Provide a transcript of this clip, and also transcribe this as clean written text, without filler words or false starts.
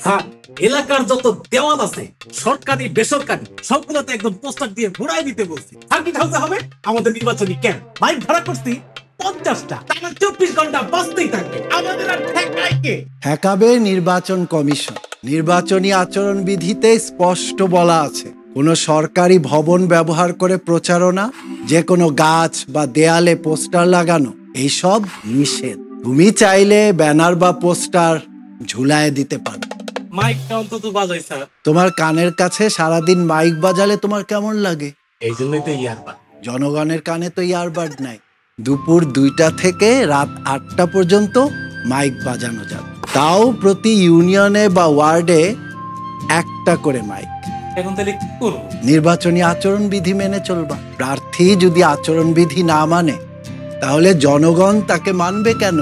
Sir, এলাকার যত দেওয়াল আছে সরকারি বেসরকারি সবগুলোতে একদম পোস্টার দিয়ে ঘুরাই দিতে বলছি। সার্কিট হাউসে হবে আমাদের নির্বাচনী ক্যাম্প। মাইক ভাড়া করছি 50টা, টানা 24 ঘন্টা বাজতেই থাকবে। আমাদের আর ঠেকায় কে? ঠেকাবে নির্বাচন কমিশন। নির্বাচনী আচরণবিধিতে স্পষ্ট বলা আছে, কোনো সরকারি ভবন ব্যবহার করে প্রচারণা, যে কোনো গাছ বা দেয়ালে পোস্টার লাগানো এইসব নিষেধ। তুমি চাইলে ব্যানার বা পোস্টার ঝুলায় দিতে পারো। মাইকটা অন্তত বাজাই স্যার। তোমার কানের কাছে সারাদিন মাইক বাজালে তোমার কেমন লাগে? এই জন্যই তো ইয়ারবা। জনগণের কানে তো ইয়ারবাড নাই। দুপুর 2টা থেকে রাত 8টা পর্যন্ত মাইক বাজানো যাবে, তাও প্রতি ইউনিয়নে বা ওয়ার্ডে একটা করে মাইক। এখন তাহলে কি করবো? নির্বাচনী আচরণবিধি মেনে চলবা। প্রার্থী যদি আচরণবিধি না মানে তাহলে জনগণ তাকে মানবে কেন?